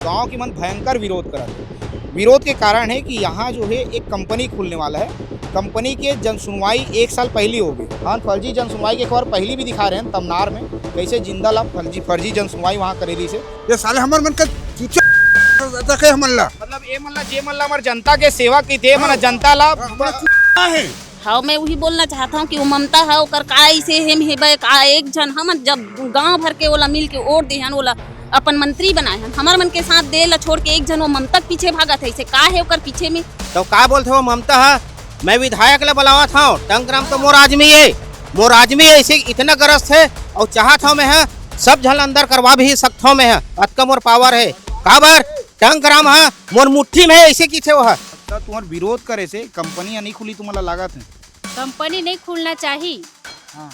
गांव के मन भयंकर विरोध करा था। विरोध के कारण है कि यहाँ जो है एक कंपनी खुलने वाला है। कंपनी के जन सुनवाई 1 साल पहले हो गई। हाँ, फर्जी जन सुनवाई के खबर पहले भी दिखा रहे हैं तमनार में कैसे जिंदा लाभ फर्जी जन सुनवाई वहाँ करेली से। ये साले हमर मन का रखे हमला मतलब ए मल्ला जे मल्ला हमार जनता के सेवा की थे मन जनता लाभ है। हाँ, मैं वही बोलना चाहता हूँ कि वो ममता है ओकर का ऐसे हम हेबे का एक जन हम जब गांव भर के ओला मिल के वोट दिहन ओला अपन मंत्री बनाए हन हमार मन के साथ दे ला छोड़ के एक जन वो ममता के पीछे भागत है। इसे का है ओकर पीछे में तो का बोलते हो ममता है मैं विधायक ला बुलावा था टंकराम तो मोर आदमी है इसे इतना ग्रस्त है और चाहत हूँ मैं है सब झल अंदर करवा भी सकता हूँ मैं है अतका मोर पावर है काबर टंकराम है मोर मुट्ठी में ऐसे की थे वो है। तुम्हार विरोध करे से कंपनी नहीं खुली तुम्हारा लागत है। कंपनी नहीं खुलना चाहिए। हाँ।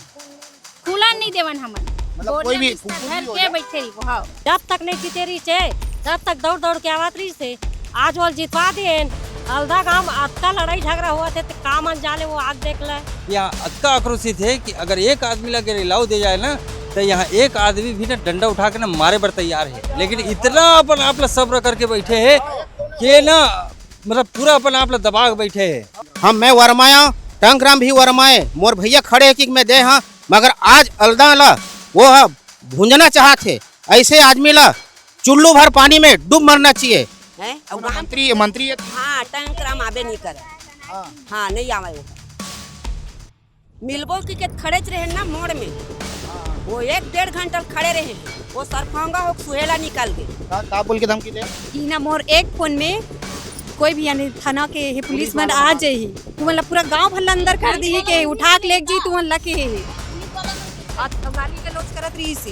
खुला नहीं देवन हमन मतलब कोई भी घर के बैठे रही हाँ। जब तक नहीं जीते रही थे तब तक दौड़ दौड़ के आवत रही थे। आज वो जितवा देन अलदा काम अतका लड़ाई झगड़ा हुआ थे तो काम जाले वो आज देख ले। यहाँ अतका आक्रोशित है कि अगर एक आदमी लगे रिलाव दे जाए ना तो यहाँ एक आदमी भी ना डंडा उठा के ना मारे पर तैयार है। लेकिन इतना अपन आप सब्र करके बैठे है कि ना मतलब पूरा अपन आप दबा के बैठे है। हम मैं वरमाया टंकराम भी वरमाए मोर भैया खड़े है कि मैं दे हाँ मगर आज अलदा ला वो भूंजना चाहते ऐसे आदमी ला चुल्लू भर पानी में डूब मरना चाहिए। मंत्री हाँ टंकराम आबे नहीं करे। हाँ नहीं आवे वो मिलबो की के खड़े रहे ना मोड़ में वो 1-1.5 घंटा खड़े रहे वो सरफंगा हो सुहेला निकाल गए का बोल के धमकी दे इना मोर एक फोन में कोई भी यानी थाना के हे पुलिस मन आ जाही तुमन पूरा गांव भर अंदर कर दी के उठा के ले जी तुमन लके गाली गलौज करत रही से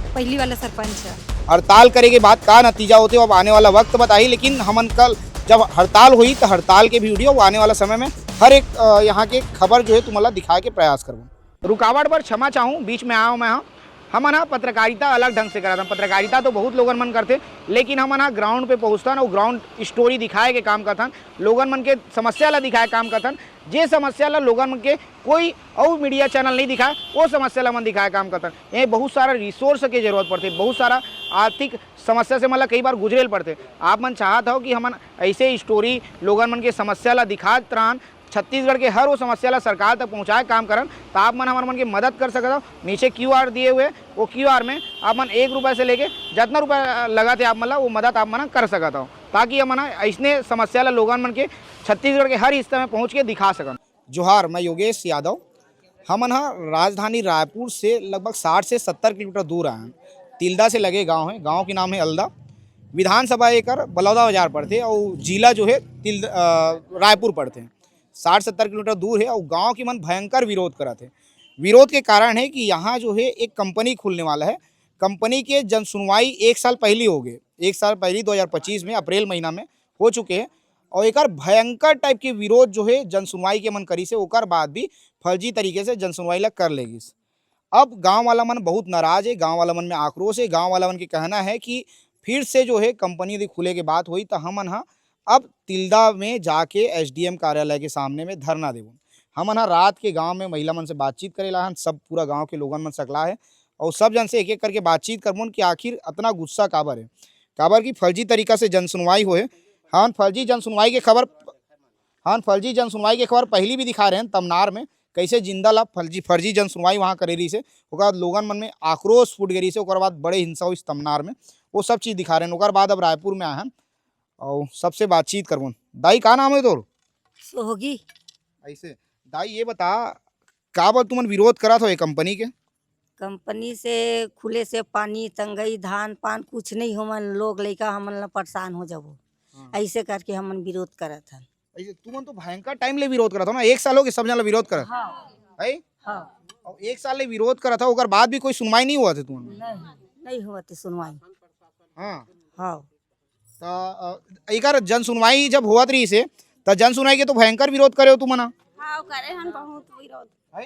पहली वाला सरपंच हड़ताल करे के बाद का नतीजा होते अब आने वाला वक्त बताई। लेकिन हमन कल जब हड़ताल हुई तो हड़ताल के वीडियो आने वाला समय में हर एक यहाँ के खबर जो है तुम्हारा दिखा के प्रयास करूँ। रुकावट पर क्षमा चाहूँ बीच में आया हूँ मैं। हम ना पत्रकारिता अलग ढंग से करा था। पत्रकारिता तो बहुत लोगन मन करते लेकिन हम ना ग्राउंड पे पहुँचता ना ग्राउंड स्टोरी दिखाए के काम करथन लोगन मन के समस्या ला दिखाए काम करथन जे समस्या ला लोगन मन के कोई और मीडिया चैनल नहीं दिखाए वो समस्या ला मन दिखाए काम करथन। ये बहुत सारा रिसोर्स की जरूरत पड़ती बहुत सारा आर्थिक समस्या से मतलब कई बार गुजरेल पड़ते। आप मन चाहत हो कि हम ऐसे स्टोरी लोगन मन के समस्या ला दिखात रहन छत्तीसगढ़ के हर वो समस्या ला सरकार तक पहुँचाए काम करन तो आप मन हमारे मन की मदद कर सकते हो। नीचे QR दिए हुए वो QR में आप मन 1 रुपये से लेके जितना रुपया लगा थे आप मतलब वो मदद आप मन कर सकता हो ताकि हम ऐसने समस्या ला लोगन मन के छत्तीसगढ़ के हर हिस्से में पहुँच के दिखा सकन। जोहार, मैं योगेश यादव। हमन राजधानी रायपुर से लगभग 60 से 70 किलोमीटर दूर आए हैं। तिल्दा से लगे गाँव है। गाँव के नाम है अलदा। विधानसभा एकर बलौदा बाजार पड़ते और जिला जो है रायपुर पड़ते हैं। 60-70 किलोमीटर दूर है और गांव के मन भयंकर विरोध करा थे। विरोध के कारण है कि यहाँ जो है एक कंपनी खुलने वाला है। कंपनी के जन सुनवाई 1 साल पहले हो गए। 1 साल पहले 2025 में अप्रैल महीना में हो चुके हैं और एक भयंकर टाइप के विरोध जो है जन सुनवाई के मन करी से ओकर बाद भी फर्जी तरीके से जन सुनवाई लग कर लेगी। अब गाँव वाला मन बहुत नाराज है। गाँव वाला मन में आक्रोश है। गाँव वाला मन के कहना है कि फिर से जो है कंपनी यदि खुले के बात हुई तो हमन अब तिल्दा में जाके SDM कार्यालय के सामने में धरना देव। हमन रात के गांव में महिला मन से बातचीत करेला हन। सब पूरा गांव के लोगन मन सकला है और सब जन से एक एक करके बातचीत करबन कि आखिर इतना गुस्सा काबर है काबर की फर्जी तरीका से जन सुनवाई होए। हाँ, फर्जी जन सुनवाई के खबर पहले भी दिखा रहे हैं तमनार में कैसे जिंदा लाभ फर्जी जन सुनवाई वहाँ करेली से लोगन मन में आक्रोश फूट गई से बाद बड़े हिंसा हुई तमनार में वो सब चीज़ दिखा रहे हैं। बाद अब रायपुर में आए हैं और सबसे बातचीत करवन। दाई का नाम है तोर? सोहगी। ऐसे दाई ये बता का बात तुमन विरोध करा था ये कंपनी के? कंपनी से खुले से पानी तंगई धान पान कुछ नहीं हमन लोग लइका हमन परेशान हो जाबो। ऐसे करके हमन विरोध करा था। ऐसे तुमन तो भयंकर टाइम ले विरोध करा था ना। 1 साल हो गए सब जन विरोध करा है। हाँ। और 1 साल ले विरोध करा था ओकर बाद भी कोई सुनवाई नहीं हुआ थे तुमन? नहीं हुआ थे सुनवाई। हाँ हाँ तो एक जन सुनवाई जब हुआ रही से तो जन सुनवाई के तो भयंकर विरोध करे हो तुम ना? हाँ करे हन बहुत विरोध है।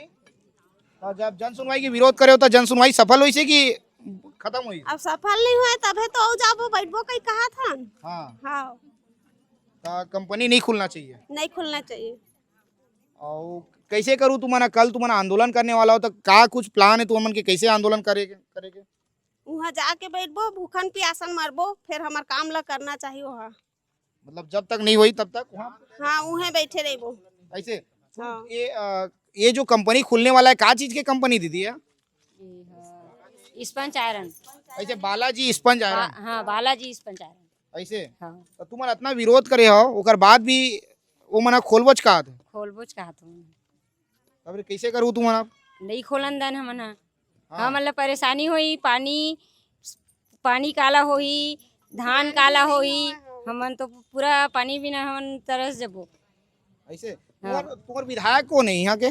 तो जब जन सुनवाई की विरोध करे हो तो जन सुनवाई सफल हुई से कि खत्म हुई? अब सफल नहीं हुए तबे तो जाबो बैठबो कई कहा था। हाँ हाँ तो कंपनी नहीं खुलना चाहिए। नहीं खुलना चाहिए। और कैसे करूँ तुम कल तुम आंदोलन करने वाला हो तो का कुछ प्लान है तुम के कैसे आंदोलन करेगे? वहाँ जाके बैठबो भूखन प्यासन मरबो फिर हमार काम ला करना चाहिए वहाँ। मतलब जब तक नहीं हुई तब तक वहाँ हाँ वहाँ बैठे रहबो। ऐसे। तो हाँ। ये जो कंपनी खुलने वाला है क्या चीज की कंपनी दीदी है? Sponge iron. ऐसे बालाजी स्पंज आयरन। हाँ बालाजी स्पंज आयरन। ऐसे हाँ तो तुम्हारा इतना विरोध करे हो ओकर बाद भी वो मना खोलबच का थे खोलबोच कहा तुम तब कैसे करूँ तुम्हारा? नहीं खोलन दन हमन हाँ। हाँ मतलब परेशानी हुई पानी काला होई धान काला होई हमन तो पूरा पानी बिना हमन तरस जबो। ऐसे तुम्हार विधायक कौन है यहाँ के?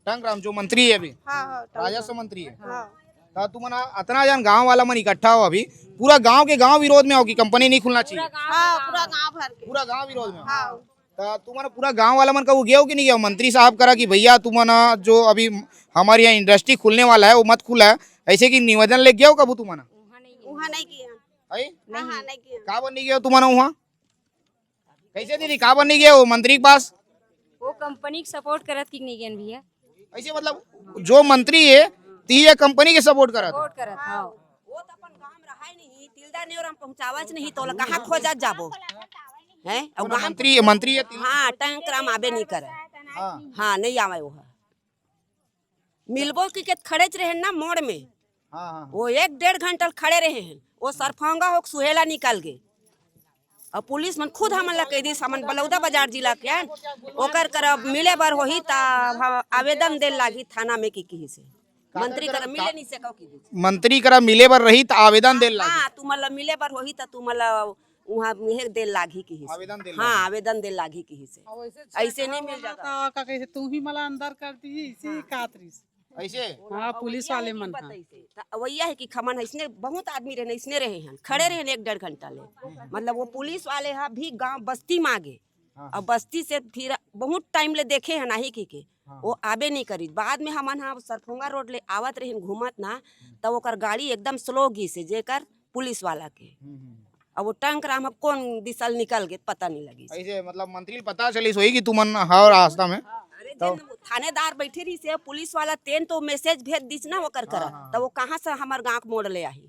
टंकराम जो मंत्री है अभी, हाँ राजस्व मंत्री है। हाँ। तो तुम्हारा इतना जन गांव वाला मन इकट्ठा हो अभी पूरा गांव के गांव विरोध में हो कि कंपनी नहीं खुलना चाहिए? हाँ पूरा गांव भर के। पूरा गांव विरोध में हो। हाँ। तो तुम्हारा पूरा गांव वाला मन का वो गया हो कि नहीं गया? मंत्री साहब करा कि भैया तुम्हारा जो अभी हमारे यहाँ इंडस्ट्री खुलने वाला है वो मत खुला है, ऐसे की निवेदन ले गया हो कबू तुम्हारा? वहाँ नहीं किया। हाँ नहीं किया। का बन नहीं गया तुम्हारा वहाँ? कैसे दीदी का बन नहीं गया वो मंत्री के पास? वो कंपनी के सपोर्ट करत कि नहीं गन भैया ऐसे मतलब जो मंत्री है ये कंपनी के सपोर्ट करा था। हाँ। वो तो अपन गांव में रहा नहीं तिलदा ने और हम पहुंचावच नहीं तो कहाँ खोजत जाबो हैं और गांव मंत्री है हाँ टंकराम आबे नहीं करे। हाँ नहीं आवे वो मिलबो की खड़े रहे ना मोड़ में। वो 1-1.5 घंटा खड़े रहे हैं वो सरफंगा हो सुहेला निकल गए और पुलिस मन खुद हमन ला कह दी हमन बलौदा बाजार जिला के ओकर करब मिले बर होही ता आवेदन दे लागी थाना में की से मंत्री करा मिले नहीं सको की मंत्री करा मिले बर रही तो आवेदन दे लागी। हाँ तुमला मिले बर होही ता तुमला वहाँ मेहर दे लागी की आवेदन दे हाँ आवेदन दे लागी की से ऐसे नहीं मिल जाता का कैसे तू ही मला अंदर कर दी इसी खातरीस ऐसे। हाँ पुलिस वाले मन वही है कि खमन इसने बहुत आदमी रहे इसने रहे हैं खड़े रहे 1-1.5 घंटा ले मतलब वो पुलिस वाले है भी गांव बस्ती मांगे और बस्ती से फिर बहुत टाइम ले देखे हैं नहीं की वो आबे नहीं करी। बाद में हमन हाँ सरफोंगा रोड ले आवत रहे घूमत ना तब ओकर गाड़ी एकदम स्लो गी से जेकर पुलिस वाला के अब वो टंकराम अब कौन दिशा निकल गए पता नहीं लगी। ऐसे मतलब मंत्री पता चली सोई कि तुमन हर रास्ता में तो थानेदार बैठे रही से पुलिस वाला तेन तो मैसेज भेज दीस ना वो कर तो वो कहाँ से हमारे गांव मोड़ ले आई।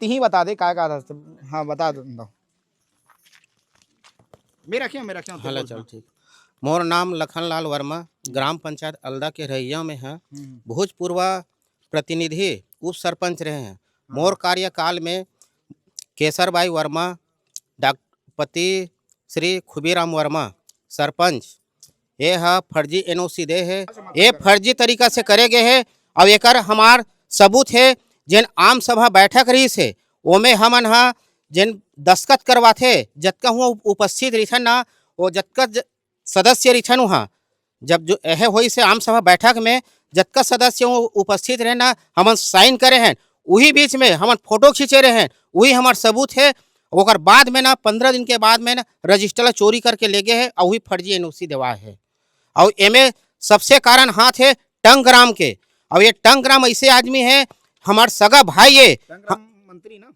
ही बता दे का था। हाँ बता दो मेरा क्या हेलो चल ठीक। मोर नाम लखनलाल वर्मा ग्राम पंचायत अलदा के रहिया में है भोजपुर प्रतिनिधि उप सरपंच रहे हैं। मोर कार्यकाल में केसरबाई वर्मा पति श्री खुबीराम वर्मा सरपंच ये है फर्जी एनओसी दे है ये फर्जी तरीका से करे गए है। अब एक हमार सबूत है जिन आम सभा बैठक रही से ओमे हमन हा जिन दस्खत करवाथे जतका हुआ उपस्थित रही ना वो जतका सदस्य रही वहाँ जब जो यह हुई से आम सभा बैठक में जतका सदस्य उपस्थित रहे ना हमन साइन करे हैं वही बीच में हमन फोटो खींचे रहे हैं वही हमार सबूत है। और बाद में ना 15 दिन के बाद में ना रजिस्टर चोरी करके ले गए है और वही फर्जी एनओसी देवा है। और एमे सबसे कारण हाथ है टंकराम के। और ये टंकराम ऐसे आदमी है हमार सगा भाई है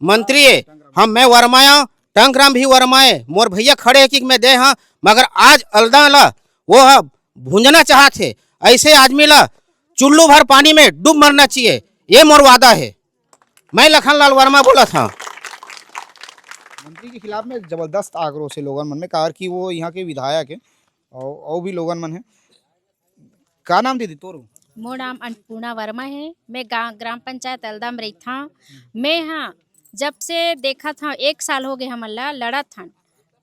मंत्री है हम मैं वर्माया टंकराम भी वर्माए मोर भैया खड़े है कि मैं दे हाँ मगर आज अलदा ला वो भूंजना चाहते ऐसे आदमी ला चुल्लू भर पानी में डूब मरना चाहिए ये मोर वादा है। मैं लखनलाल वर्मा बोला था। मंत्री के खिलाफ में जबरदस्त आक्रोश है लोगन मन में कहा कि वो यहाँ के विधायक है और भी लोगन मन है। का नाम दीदी तोरू? मोर नाम अन्नपूर्णा वर्मा है। मैं ग्राम पंचायत अलदा में रही था। मैं हाँ जब से देखा था 1 साल हो गए हमला लड़ा था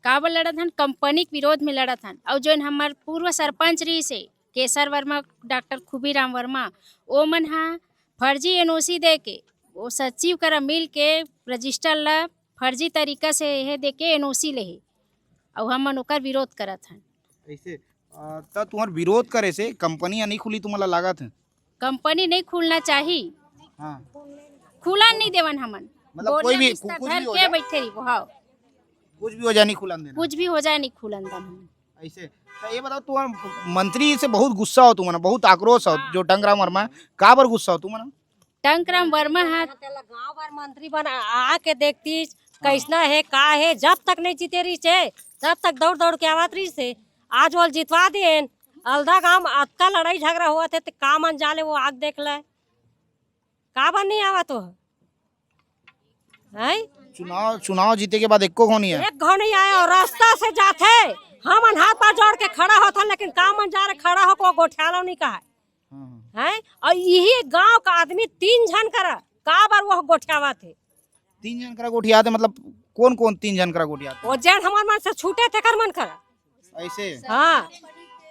काबर लड़ा था कंपनी के विरोध में लड़ा था। और जो हमार पूर्व सरपंच रही से केसर वर्मा डॉक्टर खुबीराम वर्मा वो मन हाँ फर्जी एनओसी दे के वो सचिव करा मिल के रजिस्टर ला फर्जी तरीका से यह दे के एनओसी ले और हमन ओकर विरोध करत हन। ऐसे तो तुम्हार विरोध करे से कंपनी नहीं खुली तुम्हारा लागत है? कंपनी नहीं खुलना चाहिए। हाँ। खुला नहीं देवन हमन मतलब कोई भी कुछ भी हो जाए बैठे रही हाँ कुछ भी हो जाए नहीं खुलन देना कुछ भी हो जाए नहीं खुलन देना। ऐसे तो ये बताओ तुम्हारा मंत्री से बहुत गुस्सा हो तुम्हारा बहुत आक्रोश हो जो टंकराम वर्मा है का बार गुस्सा हो तुम्हारा? टंकराम वर्मा है गाँव भर मंत्री बन आके देखती कैसना है का है जब तक नहीं जीते रही से तब तक दौड़ दौड़ के आवत रही से आज वो जितवा दिए अलधा गांव में अतका लड़ाई झगड़ा हुआ थे तो का मन जाले वो आग देख ले का बन नहीं आवा तो है चुनाव जीते के बाद एको घो नहीं है। एक घाव नहीं आया और रास्ता से जाते हम हाथ पार जोड़ के खड़ा होता लेकिन का मन जा रहे खड़ा हो को गोठियालो नहीं कहा है और यही गांव का आदमी 3 जन करा का बार वो गोठियावा थे 3 जन करा गोठिया थे मतलब कौन कौन 3 जन करा गोठिया थे? वो जन हमार मन से छूटे थे कर मन करा ऐसे हाँ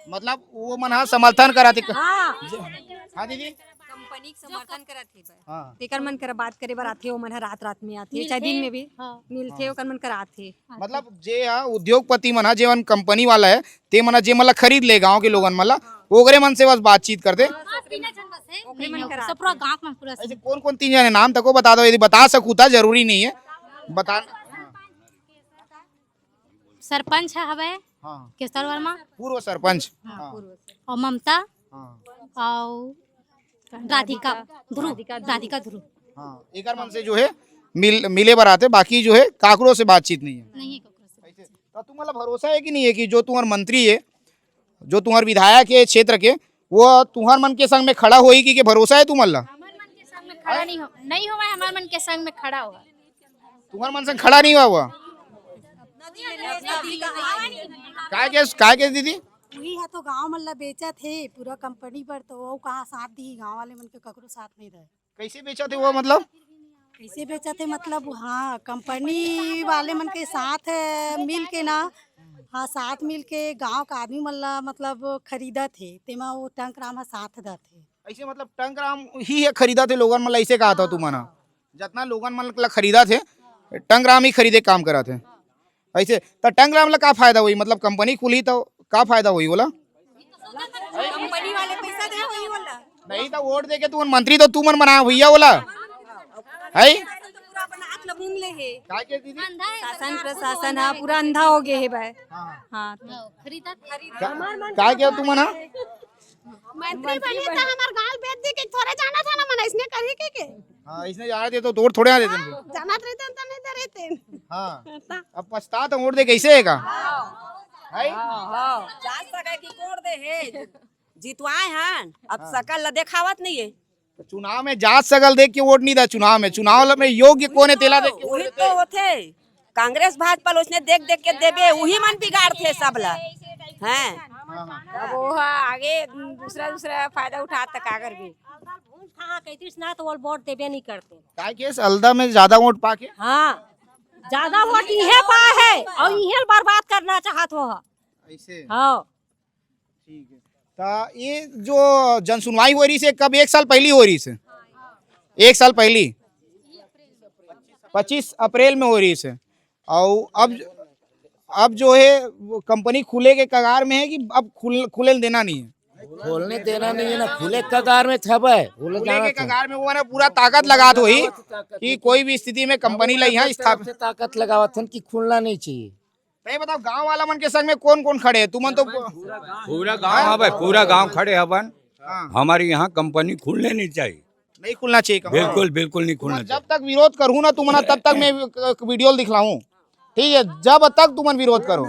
मतलब वो मन समर्थन करा थे। हाँ हाँ दीदी कंपनी समर्थन करत थे हाँ तेकर मन कर बात करे बर आथे ओ मन रात में आथे चाहे दिन में भी मिलथे ओकर मन कर आथे मतलब जे उद्योगपति मन जेवन कंपनी वाला है ते मन जे मला खरीद ले गांव के लोगन मला ओकरे मन से बस बातचीत करते। ऐसे कौन कौन 3 जने नाम तको बता दो यदि बता सकूं था जरूरी नहीं है बता। सरपंच हवे हाँ केसर वर्मा पूर्व सरपंच और ममता और राधिका ध्रुव हाँ एक मन से जो है मिले बराते बाकी जो है काकरों से बातचीत नहीं है। नहीं तो तुम्हारा भरोसा है कि नहीं है कि जो तुम्हारा मंत्री है जो तुम्हारे विधायक है क्षेत्र के वो तुम्हार मन के संग में खड़ा होगी कि भरोसा है तुम्हारा? खड़ा नहीं हुआ हमारे मन के संग में खड़ा हुआ तुम्हारे मन संग खड़ा नहीं हुआ हुआ काय के दीदी वही है तो गांव मल्ला बेचा थे पूरा कंपनी पर तो वो कहाँ साथ दी गांव वाले मन के ककरो साथ नहीं रहे कैसे बेचा थे वो मतलब कैसे बेचा थे मतलब हाँ कंपनी वाले मन के साथ मिल के ना हाँ साथ मिल के गांव का आदमी मल्ला मतलब खरीदा थे तेमा वो टंक राम साथ दा थे ऐसे मतलब टंक राम ही खरीदा थे लोगन मतलब ऐसे कहा था तुम्हारा जितना लोगन मतलब खरीदा थे टंक राम ही खरीदे काम करा थे ऐसे तो टंक राम ला का फायदा हुई मतलब कंपनी खुली तो का फायदा हुई बोला कंपनी वाले पैसा दे वही वाला नहीं तो वोट दे के तू मंत्री तो तू मन बना भैया बोला है शासन प्रशासन हाँ पूरा अंधा हो गए है भाई हाँ काय क्या तू मना मंत्री बनी तो हमार गाल बेच दी के थोड़े जाना था ना मन इसने करी के हाँ इसने जाना दे तो तोड़ थोड़े आ देते जाना रहते तो नहीं दे रहते। हाँ अब पछता तो वोट दे कैसे है का है जान सके कि कोण दे है जीतवाए हन अब सकल ला देखावत नहीं है चुनाव में जात सकल देख के वोट नहीं था चुनाव में योग्य कौन है तेला देख के वही तो होते कांग्रेस भाजपा उसने देख देख के देवे वही मन बिगाड़ थे सब ला हैं अब वो आगे दूसरा फायदा उठाता कागर भी हाँ कहती ना तो वो वोट देवे नहीं करते काय केस अलदा में ज्यादा वोट पाके हाँ ज्यादा वोट इहे पाए है और इहे बर्बाद करना चाहत हो ऐसे हाँ ठीक है तो ये जो जन सुनवाई हो रही से कब 1 साल पहली हो रही से 1 साल पहली 25 अप्रैल में हो रही से और अब जो है वो कंपनी खुले के कगार में है कि अब खुले देना नहीं है खोलने देना नहीं है ना खुले कगार में था भाई खुले के कगार में वो ना पूरा ताकत लगा दो ही कि कोई भी स्थिति में कंपनी ला यहाँ स्थापित ताकत लगावा था कि खुलना नहीं चाहिए। तो बताओ गांव वाला मन के संग में कौन कौन खड़े है तुमन तो पूरा गांव है भाई पूरा गांव खड़े हवन हमारी यहाँ कंपनी खुलने नहीं चाहिए नहीं खुलना चाहिए कंपनी। बिल्कुल बिल्कुल नहीं खुलना जब तक विरोध करूँ ना तुम तब तक मैं वीडियो दिखलाऊं ठीक है जब तक तुम विरोध करो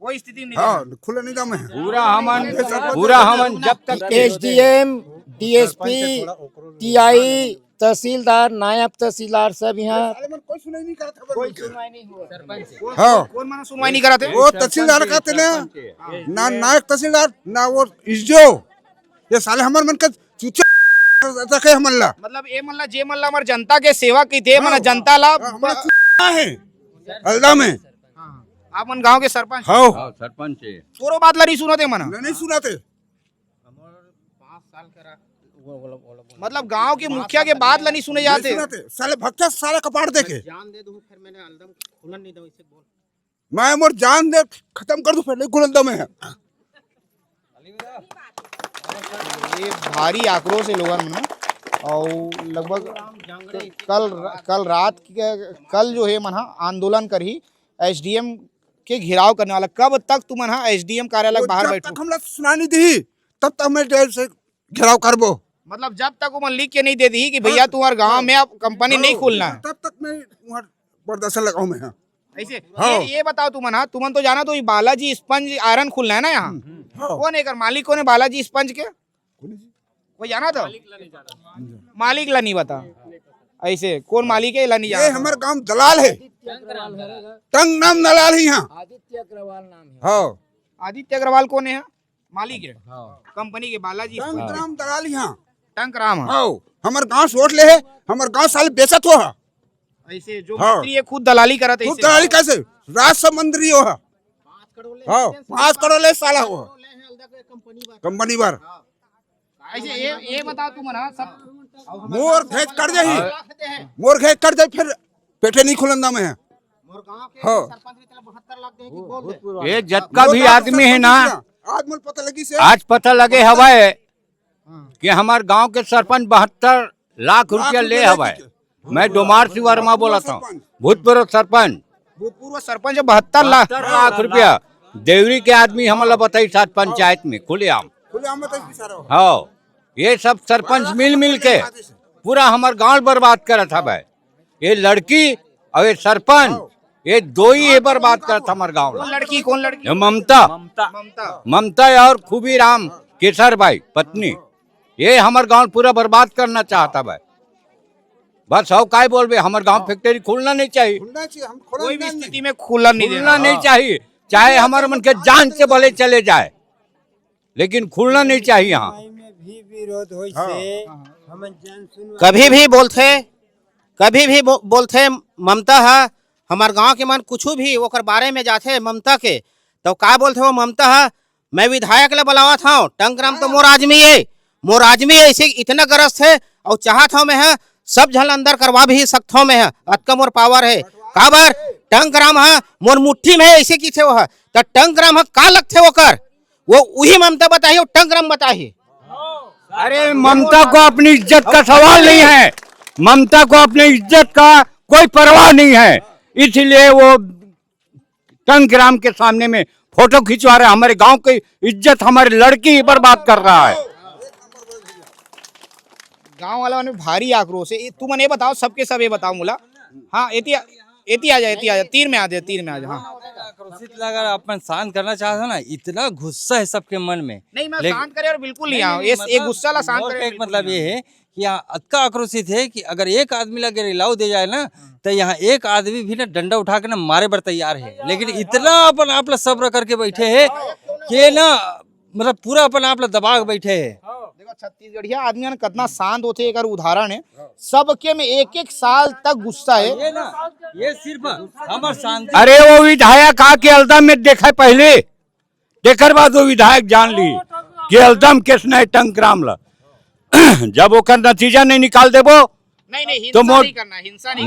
कोई स्थिति नहीं खुले निगम है पूरा हमन जब तक एसडीएम डीएसपी टीआई तहसीलदार नायब तहसीलदार सब यहाँ कोई सुनाई नहीं करता कोई सुनवाई नहीं हुआ हाँ कौन माना सुनवाई नहीं कराते वो तहसीलदार कहते ना नायक तहसीलदार ना वो इसजो ये साले हमारे मन का चूचा रखे हमला मतलब ये मल्ला जे मल्ला हमार जनता के सेवा की थे मना जनता ला है अलदा में आप मन गांव के सरपंच हाँ सरपंच है तोरो बात ला नहीं सुनते मना नहीं सुनाते मतलब गांव के मुखिया के बात ला नहीं सुने जाते साले भक्ता साले कपाड़ देके जान दे दूं फिर मैंने अलदम खुलन नहीं दो इसे बोल मैं मोर जान दे खत्म कर दूं पहले गुलंदा में है ये भारी आक्रोश है लोगों में और लगभग कल जो है मना आंदोलन कर ही एसडीएम के घिराव करने वाला कब तक तुम एसडीएम कार्यालय के बाहर बैठो हमला सुनानी दी तब तक मैं जेल से घेराव करबो मतलब जब तक वो लिख के नहीं दे दी कि भैया तुम्हारे गांव में अब कंपनी नहीं खुलना है तब तक मैं वहाँ बर्दाश्त लगाऊं मैं ऐसे हाँ। ये बताओ तुमन, हाँ तुमन तो जाना तो ये बालाजी स्पंज आयरन खुलना है ना यहाँ, कौन है कर मालिक कौन है बालाजी स्पंज के, कोई जाना था? मालिक ला नहीं बता, ऐसे कौन मालिक है ला नहीं ये जाना? हमारे गांव दलाल है, टंग नाम दलाल है यहाँ। आदित्य अग्रवाल नाम है। हाँ आदित्य अग्रवाल कौन है? मालिक है कंपनी के बालाजी टंग स्पंज। नाम दलाल यहाँ। टंक राम है। हाँ हमारे गांव से वोट ले है, हमारे गांव साले बेचत हो। ऐसे जो हाँ। मंत्री है खुद दलाली करत है खुद ऐसे। दलाली कैसे राज मंत्री हो। हाँ 5 करोड़ ले साला हो कंपनी भर। ऐसे ये बताओ तुम ना सब मोर घेच कर जाही, मोर घेच कर जाए फिर पेटे नहीं खुलंदा में है। हाँ ये जतका भी आदमी है ना, आज मुझे पता लगी से आज पता लगे हवा है कि हमारे गांव के सरपंच 72 लाख रुपया ले हवा है। मैं डोमार सिंह वर्मा बोला था, भूतपूर्व सरपंच। भूतपूर्व सरपंच 72 लाख रुपया देवरी के आदमी हमला बताई साथ पंचायत में खुलेआम। हाँ ये सब सरपंच मिल के पूरा हमारे गांव बर्बाद करा था भाई। ये लड़की और ये सरपंच ये दो ही ये बर्बाद करा था हमारे गाँव। लड़की कौन लड़की? ममता और खूबी राम केसर भाई पत्नी, ये हमारे गांव पूरा बर्बाद करना चाहता भाई। बस हो काय बोल बे, हमारे गांव फैक्ट्री खुलना नहीं चाहिए, कोई भी स्थिति में खुलना नहीं चाहिए, चाहे हमारे मन के जान से भले चले जाए, लेकिन खुलना नहीं चाहिए यहाँ। कभी भी बोलते ममता है हमारे गांव के मन कुछ भी ओकर बारे में जाते ममता के, तो का बोलते हो ममता है मैं विधायक ले बुलावा था, टंकराम तो मोर आदमी ऐसे इतना ग्रस्त है और चाहत हूँ मैं है सब झल अंदर करवा भी सकता हूँ मैं है, अतका मोर पावर है। काबर टंकराम है मोर मुट्ठी में ऐसे की थे वो है, तो टंकराम है का लगते वो कर वो वही ममता बताइए, टंकराम बताइए। अरे ममता को अपनी इज्जत का सवाल नहीं है, ममता को अपनी इज्जत का कोई परवाह नहीं है, इसलिए वो टंकराम के सामने में फोटो खिंचवा रहे। हमारे गांव की इज्जत हमारी लड़की बर्बाद कर रहा है। गांव वालों में भारी आक्रोश है। तू मने बताओ सबके सब ये बताओ मुला। हाँ एती आ जा तीर में आ जा। हाँ आक्रोशित लगा अपन शांत करना चाहता हूं ना, इतना गुस्सा है सबके मन में। नहीं मैं शांत करे और बिल्कुल नहीं आओ, ये गुस्सा ला शांत करे। एक मतलब ये है कि यहाँ अतका आक्रोशित है कि अगर एक आदमी लगे रिलाव दे जाए ना, तो यहाँ एक आदमी भी ना डंडा उठा के ना मारे पर तैयार है। लेकिन इतना अपन आप लोग सब्र करके बैठे है कि ना मतलब पूरा अपन आप लोग दबा के बैठे है। देखो छत्तीसगढ़िया आदमी ने कितना शांत होते एक उदाहरण है, सबके में एक साल तक गुस्सा है। ये सिर्फ हमारे शांति। अरे वो विधायक आके अलदम में देखा पहले, देकर बाद वो विधायक जान ली कि अलदम किसने टंकराम ला। जब वो का नतीजा नहीं निकाल दे वो नहीं तो हिंसा नहीं करना, हिंसा नहीं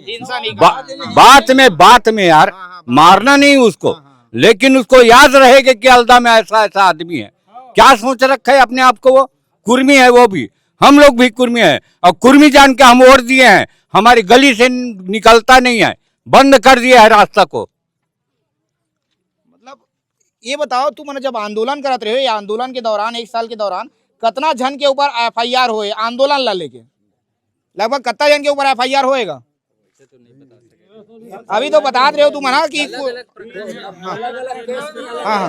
हिंसा नहीं करना। बात में यार मारना नहीं उसको, लेकिन उसको याद रहेगा कि अलदा में ऐसा आदमी है। क्या सोच रखा है अपने आप को, वो कुर्मी है, वो भी हम लोग भी कुर्मी है, और कुर्मी जान के हम वोट दिए हैं। हमारी गली से निकलता नहीं है, बंद कर दिया है रास्ता को। मतलब ये बताओ तुम मैंने जब आंदोलन करत रहे हो, ये आंदोलन के दौरान एक साल के दौरान कितना जन के ऊपर FIR हुए आंदोलन ला लेके? लगभग कितना जन के ऊपर FIR होएगा? अभी तो बता रहे हो तुम ना कि हाँ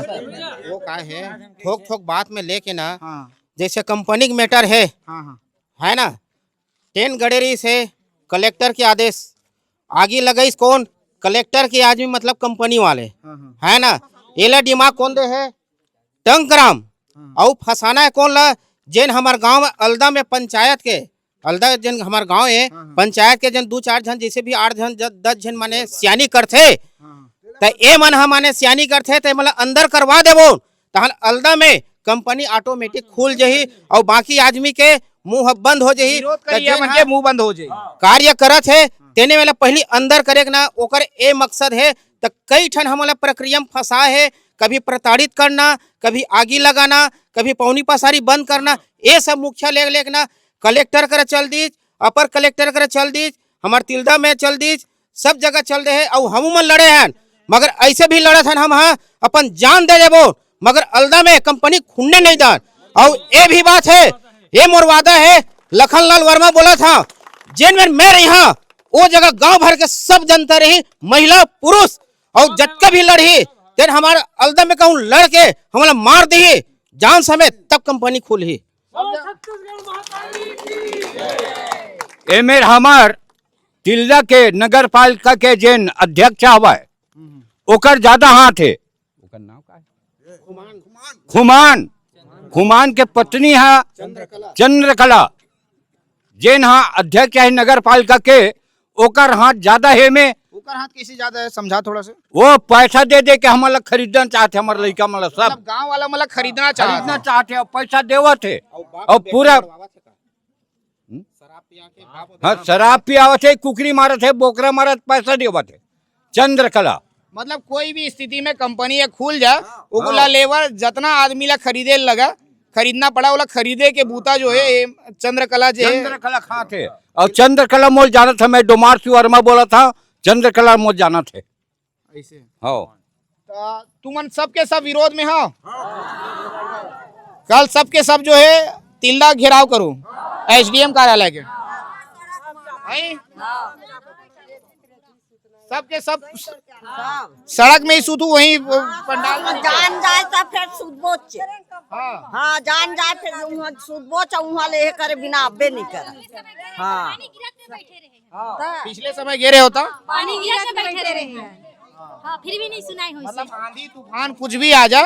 वो का है ठोक बात में लेके ना, जैसे कंपनी का मैटर है ना, 10 गडेरी से कलेक्टर के आदेश आगे लगाई कौन? कलेक्टर के आदमी मतलब कंपनी वाले है ना। एला दिमाग कौन दे है? टंकराम। और फसाना है कौन ला? जैन हमारे गांव में अलदा में पंचायत के अलदा जन हमारे गांव है पंचायत के जन 2-4 जन जैसे भी 8 जन 10 जन माने सियानी करते, तो ये मन हम माने सियानी करते तो मतलब अंदर करवा देबो, तहन अलदा में कंपनी ऑटोमेटिक खुल जही और बाकी आदमी के मुंह बंद हो जही, मुंह बंद हो जाए। कार्य करत है तेने वाला पहली अंदर करे ना, ओकर ए मकसद है। तो कई ठन हमारा प्रक्रिया में फंसा है, कभी प्रताड़ित करना, कभी आगी लगाना, कभी पौनी पसारी बंद करना, ये सब मुख्य लेख ना कलेक्टर कर चल दीज, अपर कलेक्टर कर चल दीज, हमारे तिलदा में चल दीज, सब जगह चल रहे हैं। और हम लड़े हैं, मगर ऐसे भी लड़े थे हम अपन जान दे देबो, मगर अलदा में कंपनी खुलने नहीं दान। और ये भी बात है, ये मोर वादा है, लखनलाल वर्मा बोला था जिन में मैं यहाँ वो जगह गांव भर के सब जनता रही, महिला पुरुष और जटका भी लड़ी, फिर हमारे अलदा में कहूँ लड़के हमारा मार दिए जान समेत, तब कंपनी खुली। एमेर हमार तिल्दा के नगर पालिका के जेन अध्यक्ष हवा है ओकर ज्यादा हाथ है। ओकर नाम का है खुमान, खुमान के पत्नी है चंद्रकला, जेन हाँ अध्यक्ष है नगर पालिका के, ओकर हाथ ज्यादा है में। ओकर हाथ कैसे ज्यादा है, समझा थोड़ा से। वो पैसा दे दे के हमारा खरीदना चाहते, हमारे लड़का मतलब सब गांव वाला मतलब खरीदना चाहते और पैसा देवत है और पूरा हाँ शराब पियावत है, कुकरी मारत है, बोकरा मारत, पैसा देवत है। चंद्रकला मतलब कोई भी स्थिति में कंपनी खुल जा, ओला लेबर जितना आदमी ला खरीदे लगा, खरीदना पड़ा ओला खरीदे के बूता जो है चंद्रकला जो है। चंद्रकला खात है और चंद्रकला मोल जाना था, मैं डोमार सिंह वर्मा बोला था, चंद्रकला मोल जाना थे ऐसे। हाँ तुमन सबके सब विरोध में हो, कल सबके सब जो है तिल्दा घेराव करो एसडीएम कार्यालय के, सबके सब सड़क में ही सुतू, वही पंडाल में जान जाए तो फिर सुदबोच। हाँ जान जाए फिर सुदबोच, वहाँ ले करे बिना अब्बे नहीं करे। हाँ पिछले समय गिरे होता, पानी गिरा के बैठे रहे हैं, हाँ फिर भी नहीं सुनाई हुई। मतलब आंधी तूफान कुछ भी आ जा,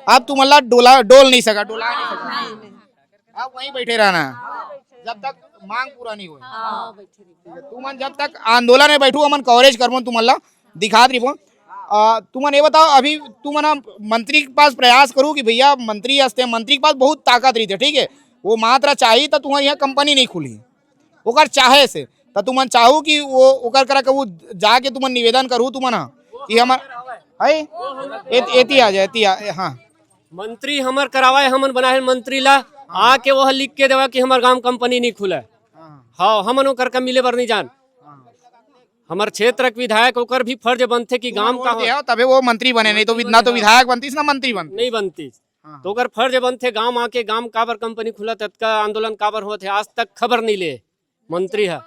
अब तुम अल्लाह डोल नहीं सका, डोला नहीं सका, अब वहीं बैठे रहना है जब तक मांग पूरा नहीं हुई। तुमन जब तक आंदोलन में बैठू अमन कवरेज करबो, तुम अल्लाह दिखा दी। तुमन ये बताओ, अभी तुमन मंत्री के पास प्रयास करूँ कि भैया मंत्री हस्ते, मंत्री के पास बहुत ताकत रही थी, ठीक है, वो मात्रा चाहिए तो तुम्हारे यहाँ कंपनी नहीं खुली, ओकर चाहे से तो तुमन चाहू कि वो ओकर करा के वो जाके तुमन निवेदन करूँ तुमन कि हमार एती आ जाए। हाँ मंत्री हमार करावा है, हमन बनाए मंत्री ला आके वो लिख के देवा कि हमार गांव कंपनी नहीं खुला। हाँ हमन ओकर का मिले बर नहीं जान, हमार क्षेत्र के विधायक ओकर भी फर्ज बनते कि गांव का हो, तबे वो मंत्री बने, नहीं तो ना तो विधायक बनती ना मंत्री बनती, नहीं बनती। तो ओकर फर्ज बनते गांव आके गांव काबर कंपनी खुला, तत्का आंदोलन काबर होते, आज तक खबर नहीं ले। मंत्री है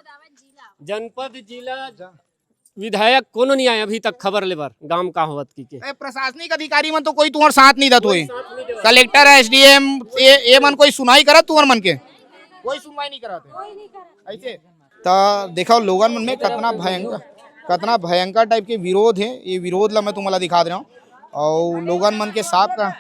जनपद जिला विधायक कोनो नहीं आए अभी तक खबर लेबर गांव का होवत की के। प्रशासनिक अधिकारी मन तो कोई तुम्हारे साथ नहीं दत हुई, कलेक्टर एसडीएम ये मन कोई सुनाई करत तुम्हारे मन के, कोई सुनवाई नहीं कराते ऐसे। तो देखो लोगन मन में कितना भयंकर टाइप के विरोध है, ये विरोध ला मैं तुम्हारा दिखा दे रहा हूँ। और लोगन मन के साथ का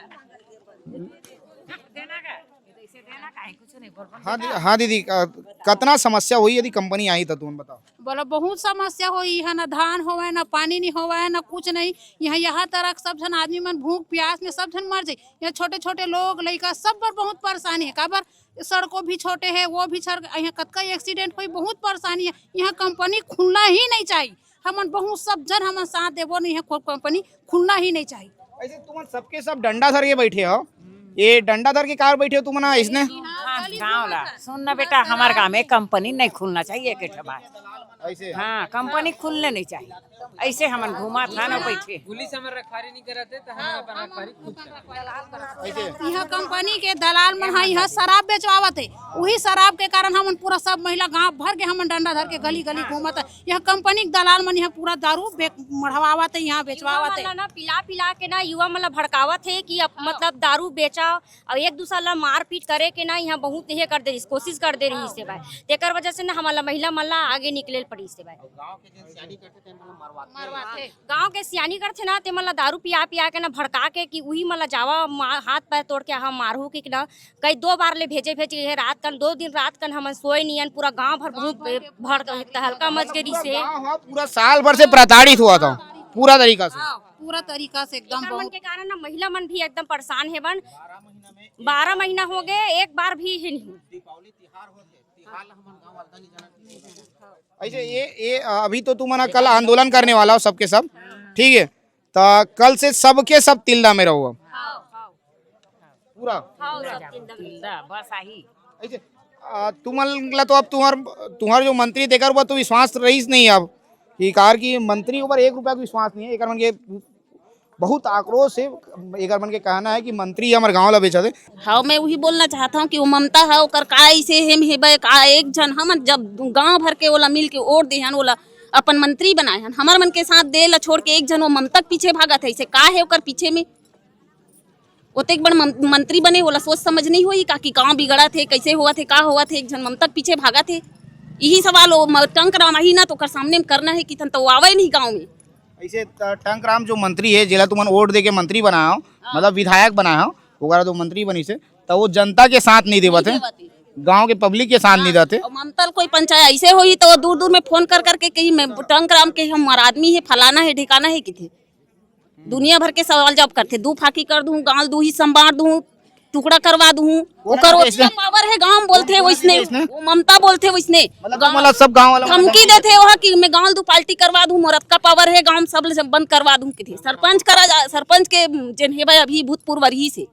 हाँ दीदी कितना समस्या हुई यदि कंपनी आई तो तुम बताओ। बोलो बहुत समस्या हुई है, ना धान होवे ना पानी नहीं होवे ना कुछ नहीं, यहाँ तरह सब जन आदमी मन भूख प्यास में सब जन मर जाये। यहाँ छोटे छोटे लोग लड़का सब पर बहुत परेशानी है, काबर सड़कों भी छोटे है, वो भी यहाँ कतका एक्सीडेंट हुई, बहुत परेशानी है। यहाँ कंपनी खुलना ही नहीं चाहिए, हमन बहुत सब जन हमन साथ देवो नहीं है, कंपनी खुलना ही नहीं चाहिए। ऐसे तुम सबके सब डंडा धर के बैठे हो, ये डंडा धर के कार बैठे हो तुम ना इसने? गाँव ला सुन ना बेटा, हमारे गाँव में कंपनी नहीं खुलना चाहिए के ऐसे। हाँ कंपनी खुलने नहीं चाहिए, ऐसे हमन घुमा था ना बैठे। पुलिस हमारे रखवारी नहीं कराते तो हम अपन रखवारी खुद करते। यहाँ कंपनी के दलाल मन यहाँ शराब बेचवावत है, वही शराब के कारण हमन पूरा सब महिला गांव भर के हमन डंडा धर के गली गली घूमत है। यहाँ कंपनी के दलाल मन यहाँ पूरा दारू मढ़वावत है, यहाँ बेचवावत है। ना पिला पिला के ना युवा मतलब भड़कावत है कि मतलब दारू बेचा और एक दूसरा ला मार पीट करे के ना यहाँ बहुत ये कर दे कोशिश कर दे रही इससे भाई, तेकर वजह से ना हमारा महिला मल्ला आगे निकले पड़ी इससे भाई। गाँव के सियानी करते ना ते मतलब दारू पिया पिया के ना भड़का के कि वही मतलब जावा हाथ पैर तोड़ के हम मारू कि ना कई 2 बार ले भेजे है रात कन 2 दिन रात कन हमन सोए नहीं, पूरा गांव भर भड़क हल्का मच गई से पूरा साल भर से प्रताड़ित हुआ था पूरा तरीका से एकदम के कारण ना महिला मन भी एकदम परेशान है बन। 12 महीना हो गए एक बार भी ही नहीं। ऐसे ये अभी तो तुम ना कल आंदोलन करने वाला हो सबके सब, ठीक है, तो कल से सबके सब तिल्दा में रहो पूरा बस आई। ऐसे तुम्हारा तो अब तुम्हार जो मंत्री देकर हुआ तो विश्वास रहीस नहीं अब कि कार की मंत्री ऊपर 1 रुपया का विश्वास नहीं है, एक बहुत आक्रोश है। एक मन के कहना है कि मंत्री हमारे गाँव ला बेचा थे। हाँ मैं वही बोलना चाहता हूँ कि वो ममता है ओकर का ऐसे हेम हेबे का एक जन हम जब गांव भर के ओला मिल के वोट दे हन ओला अपन मंत्री बनाए हन हमार मन के साथ दे ला छोड़ के एक जन वो ममता पीछे भागत है। ऐसे का है ओकर पीछे में ओते एक बड़ मंत्री बने ओला सोच समझ नहीं हुई का कि गाँव बिगड़ा थे कैसे हुआ थे का हुआ थे एक जन ममता पीछे भागा थे। यही सवाल वो टंक राम ही ना तो ओकर सामने में करना है कि तन तो आवे नहीं गाँव में। ऐसे टंक राम जो मंत्री है जेला तुमन वोट दे के मंत्री बनाया हो मतलब विधायक बनाया हो वगैरह तो मंत्री बनी से तो वो जनता के साथ नहीं देवत है, गांव के पब्लिक के साथ नहीं देते। ममता कोई पंचायत ऐसे हुई तो दूर दूर में फोन कर करके कहीं मैं टंक राम के हमारा आदमी है फलाना है ठिकाना है कि थे दुनिया भर के सवाल जवाब करते दू फाकी कर दूं गाल दू ही संभार दूं टुकड़ा करवा दूं ओकर उसका पावर है गांव बोलते वैसने वो ममता बोलते वैसने मतलब सब गांव वाला धमकी देते वह कि मैं गांव दू पार्टी करवा दूं मोरत का पावर है गांव सब बंद करवा दूं कि सरपंच के जन है भाई अभी भूतपूर्व रही से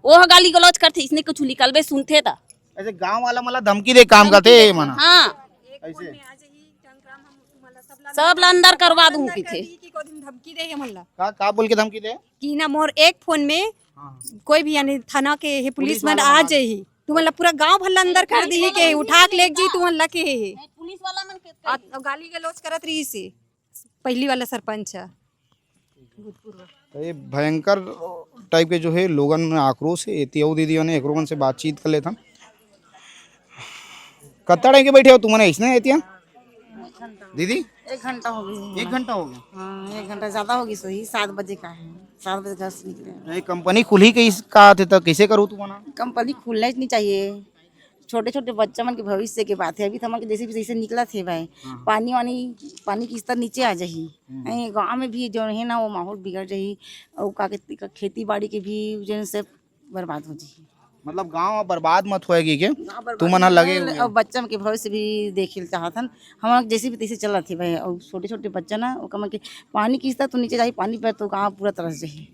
वो गाली गलौज करते इसने कुछ निकलबे सुनते था। ऐसे गांव वाला मतलब धमकी दे काम करते मना हाँ ऐसे सब ला अंदर करवा दूं कि थे धमकी दे हमला का बोल के धमकी दे कि ना मोर एक फोन में कोई भी यानी थाना के है पुलिस मन आ जाही तुम्हारा पूरा गांव भला अंदर कर दी के उठा के ले जी तुम्हारा के है पुलिस वाला मन के गाली गलौज करत रही से पहली वाला सरपंच है। तो ये भयंकर टाइप के जो है लोगन में आक्रोश है। तियो दीदियों ने एक से बातचीत कर लेता कत्ता टाइम के बैठे हो तुमने इसने एतिया दीदी 1 घंटा हो गया। 1 घंटा हो गया। हाँ 1 घंटा ज्यादा होगी सही 7 बजे का है 7 बजे घर से निकले। कंपनी खुली का थे तो कैसे करूँ तुम्हारा कंपनी खुलना ही नहीं चाहिए छोटे छोटे बच्चा मन के भविष्य के बात है। अभी तो हमारे जैसे निकला थे भाई पानी की स्तर नीचे आ जाही गाँव में भी जो है ना वो माहौल बिगड़ जाही और का खेती बाड़ी के भी जो से बर्बाद हो जाही। मतलब गांव बर्बाद मत होएगी के तुम ना लगे और बच्चा के भविष्य भी देखे चाहतन हम जैसे भी तैसे चला थे भाई और छोटे छोटे बच्चा ना वो कम के पानी की स्तर तो नीचे जाए पानी पर तो गाँव पूरा तरस जाही।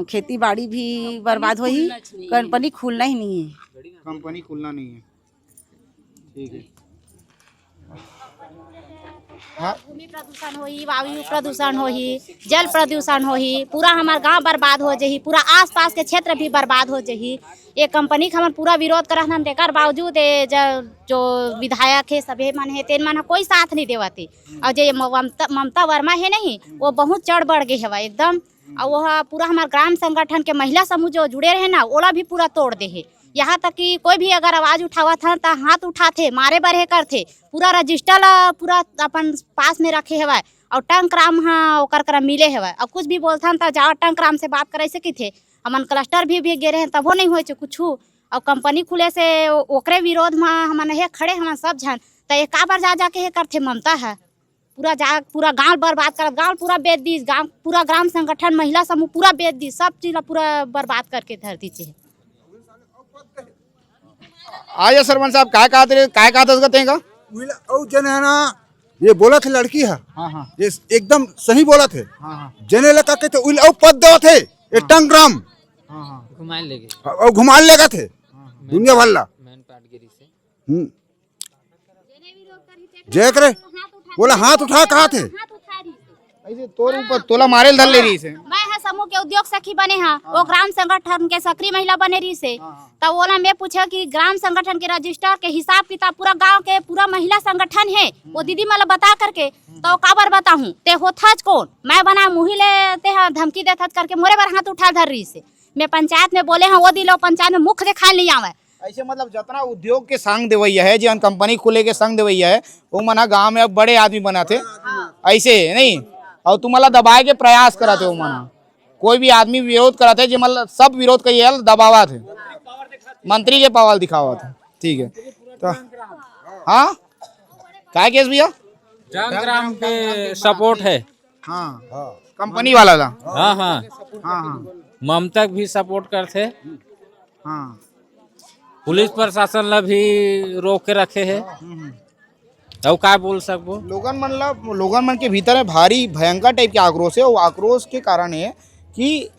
खेती बाड़ी भी बर्बाद हो ही कंपनी खुलना ही नहीं है। कंपनी खुलना नहीं है ठीक है। भूमि प्रदूषण होही वायु प्रदूषण होही जल प्रदूषण होही पूरा हमार गांव बर्बाद हो जाही पूरा आसपास के क्षेत्र भी बर्बाद हो जाही। ये कंपनी का हम पूरा विरोध करत हन तेकर बावजूद जो विधायक है सभी मन है तेन मन कोई साथ नहीं देवती और जो ममता वर्मा है नहीं वो बहुत चढ़ बढ़ गई है एकदम और वह पूरा हमारे ग्राम संगठन के महिला समूह जो जुड़े रहे ना ओला भी पूरा तोड़ दे है। यहाँ तक कि कोई भी अगर आवाज उठावा था तो हाथ उठाते मारे बरहे करते पूरा रजिस्टर पूरा अपन पास में रखे हवा और टंक राम हाँ ओकर करा मिले हवा और कुछ भी बोलता तो जाओ टंक राम से बात करे से कि थे हमन क्लस्टर भी गे रहे तबो नहीं हो कुछ और कंपनी खुले से ओकरे विरोध में हमन हे खड़े हमन सब जन तो एक बार जाके हे करते ममता है पूरा गांव बर्बाद कर गांव पूरा बेच दी गांव पूरा ग्राम संगठन महिला समूह पूरा बेच दी सब चीज पूरा बर्बाद करके धर दी। आजा सरपंच साहब काय कहते हैं और जन है ना ये बोला थे लड़की है ये एकदम सही बोला थे जने लगा के थे पद दो थे ये टंग राम घुमा लेगा थे दुनिया भल्ला जय करे बोला हाथ उठा कहा थे ऐसे तोर ऊपर तोला मारे धर ले रही से मैं है समूह के उद्योग सखी बने हैं वो ग्राम संगठन के सक्रिय महिला बने रही से तब वो ना मैं पूछा कि ग्राम संगठन के रजिस्टर के हिसाब किताब पूरा गांव के पूरा महिला संगठन है वो दीदी मला बता करके तो काबर बताऊं ते होता कौन मैं बना मुही लेते हैं धमकी देता करके मोरे बार हाथ उठा धर रही से मैं पंचायत में बोले हैं वो दिलो पंचायत में मुख दिखा नहीं आवे ऐसे मतलब जितना उद्योग के संग देवैया है जो कंपनी खुले के संग देवैया है वो मना गाँव में अब बड़े आदमी बना थे ऐसे नहीं और तुम्हारा दबाए के प्रयास करा थे वो मना कोई भी आदमी विरोध करा थे जो मतलब सब विरोध करिए दबावा थे मंत्री के पावर दिखावा था ठीक है तो हाँ क्या केस भैया ग्राम के सपोर्ट है हाँ कंपनी वाला था हाँ ममता भी सपोर्ट करते हाँ पुलिस प्रशासन ला भी रोक के रखे है और क्या बोल सकबो लोगन मन के भीतर है भारी भयंकर टाइप के आक्रोश है। वो आक्रोश के कारण है कि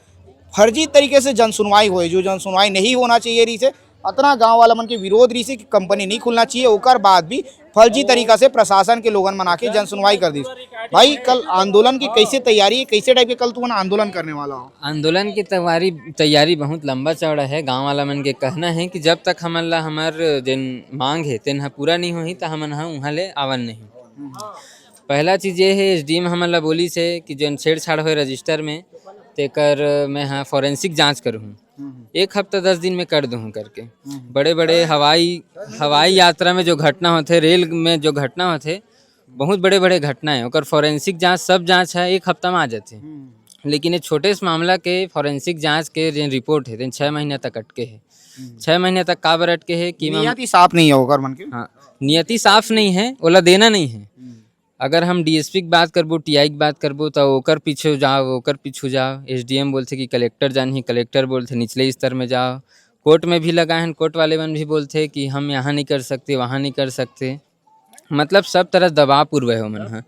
फर्जी तरीके से जन सुनवाई हो जो जन सुनवाई नहीं होना चाहिए रही से अतना गांव वाला मन के विरोध रही से कि कंपनी नहीं खुलना चाहिए ओकर बाद भी फर्जी तरीका से प्रशासन के लोगन मना के जन सुनवाई कर दी भाई कल आंदोलन की कैसे तैयारी है, कैसे टाइप के कल तुम आंदोलन करने वाला हो? आंदोलन की तैयारी बहुत लंबा चौड़ा है। गांव वाला मन के कहना है कि जब तक हमन ला हमार जिन मांग है तेन पूरा नहीं होही तो हमन वहाँ ले आवन नहीं। पहला चीज़ ये है एसडीएम हमन ला बोली से कि जन छेड़छाड़ हो रजिस्टर में तेकर मैं हाँ फॉरेंसिक जांच करूँ, 1 हफ्ता 10 दिन में कर दूँ करके। बड़े बड़े हवाई यात्रा में जो घटना होते, रेल में जो घटना होते, बहुत बड़े बड़े घटना है और फॉरेंसिक जांच सब जांच है 1 हफ्ता में आ जाते। लेकिन ये छोटे से मामला के फॉरेंसिक जांच के रिपोर्ट है 6 महीने तक अटके है। 6 महीने तक काबर अटके है कि नियति साफ नहीं है होकर मन के। हाँ, नियति साफ नहीं है, ओला देना नहीं है। अगर हम डीएसपी की बात करबो, टीआई की बात करबो तो ओकर पीछे जाओ, ओकर पीछू जाओ। एसडीएम बोलते कि कलेक्टर जानी, कलेक्टर बोलते निचले स्तर में जाओ। कोर्ट में भी लगा है, कोर्ट वाले मन भी बोलते कि हम यहाँ नहीं कर सकते, वहाँ नहीं कर सकते। मतलब सब तरह दबाव पूर्व है मन है।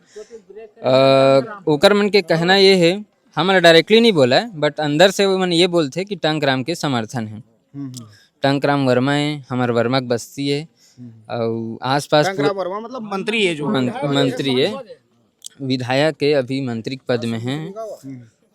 ओकर मन के कहना ये है, हमारा डायरेक्टली नहीं बोला है बट अंदर से वो मन ये बोलते कि टंकराम के समर्थन है। टंकराम वर्मा है, हमार वर्मा की बस्ती है और आसपास वर्मा मतलब मंत्री है, जो मंत्री है, विधायक है, अभी मंत्री पद में है।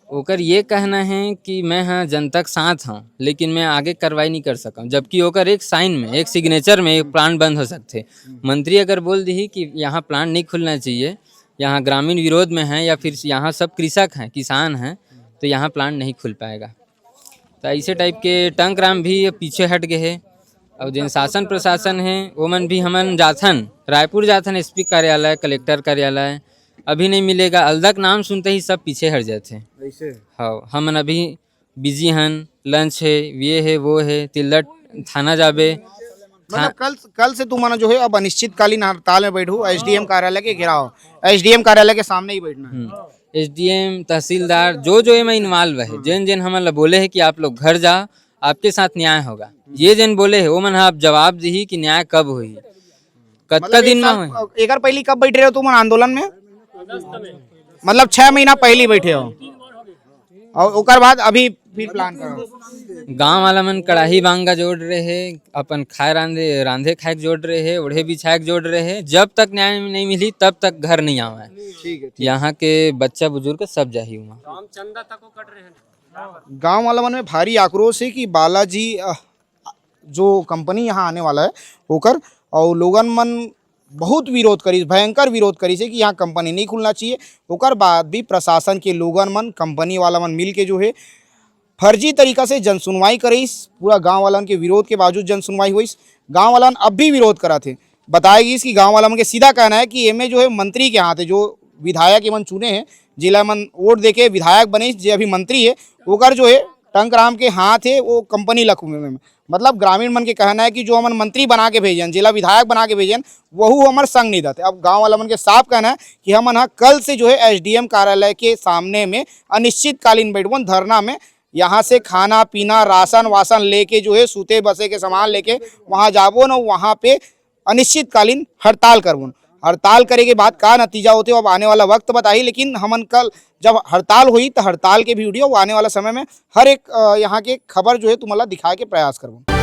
ओकर ये कहना है कि मैं हाँ जनता के साथ हूँ लेकिन मैं आगे कार्रवाई नहीं कर सका, जबकि ओकर एक साइन में, एक सिग्नेचर में एक प्लांट बंद हो सकते। मंत्री अगर बोल दी कि यहाँ प्लांट नहीं खुलना चाहिए, यहाँ ग्रामीण विरोध में है या फिर यहाँ सब कृषक हैं, किसान हैं, तो यहाँ प्लांट नहीं खुल पाएगा। तो ऐसे टाइप के टंकराम भी पीछे हट गए है। और जिन शासन प्रशासन है वो मन भी हमन जाथन, रायपुर जाथन एसपी कार्यालय, कलेक्टर कार्यालय, अभी नहीं मिलेगा। अलदक नाम सुनते ही सब पीछे हट जाते हैं। हाँ, हम अभी बिजी हन, लंच है, ये है, वो है, तिल्लट थाना जाबे। मतलब कल से तुम जो है अब अनिश्चितकालीन हड़ताल में बैठो, एसडीएम कार्यालय के घेराव, एसडीएम कार्यालय के सामने ही बैठना है। एसडीएम, तहसीलदार जो में इन्वॉल्व है, जिन जिन हम बोले है कि आप लोग घर जाओ, आपके साथ न्याय होगा, ये जिन बोले है वो मन आप जवाब दी कि न्याय कब हुई, कतका दिन में हुई। एक पहली कब बैठ रहे हो तुम आंदोलन में? मतलब 6 महीना पहले बैठे हो और ओकर बाद अभी फिर प्लान करो। गांव वाला मन कड़ाही बांगा जोड़ रहे हैं, अपन खाए रांधे खाए जोड़ रहे हैं, ओढ़े बिछाए जोड़ रहे हैं। जब तक न्याय नहीं मिली तब तक घर नहीं आवा है। यहाँ के बच्चा बुजुर्ग सब जाही वहाँ। गांव वाला मन में भारी आक्रोश है कि बालाजी जो कंपनी यहाँ आने वाला है होकर, और लोगन मन बहुत विरोध करी, भयंकर विरोध करी से कि यहाँ कंपनी नहीं खुलना चाहिए। ओकर बाद भी प्रशासन के लोगन मन, कंपनी वाला मन मिल के जो है फर्जी तरीका से जन सुनवाई करी। पूरा गांव वालन के विरोध के बावजूद जन सुनवाई हुई। गांव वालन अब भी विरोध करा थे। बताएगी इसकी गांव वाला मन के सीधा कहना है कि एमे जो है मंत्री के हाथ है, जो विधायक मन चुने हैं, जिला मन वोट देके विधायक बने, जो अभी मंत्री है, ओकर जो है टंकराम के हाथ है वो कंपनी लखू में। मतलब ग्रामीण मन के कहना है कि जो हमन मंत्री बना के भेजन, जिला विधायक बना के भेजन, वह हमारे संग नहीं देते। अब गांव वाला मन के साफ कहना है कि हमन हाँ कल से जो है एसडीएम कार्यालय के सामने में अनिश्चितकालीन बैठबन, धरना में। यहाँ से खाना पीना, राशन वासन लेके जो है सूते बसे के सामान लेके वहाँ जाबो न, वहाँ पे अनिश्चितकालीन हड़ताल करबो। हड़ताल करे के बाद का नतीजा होते अब आने वाला वक्त बताई। लेकिन हमन कल जब हड़ताल हुई तो हड़ताल के वीडियो आने वाला समय में हर एक यहाँ के खबर जो है तुम्हारा दिखाए के प्रयास करबो।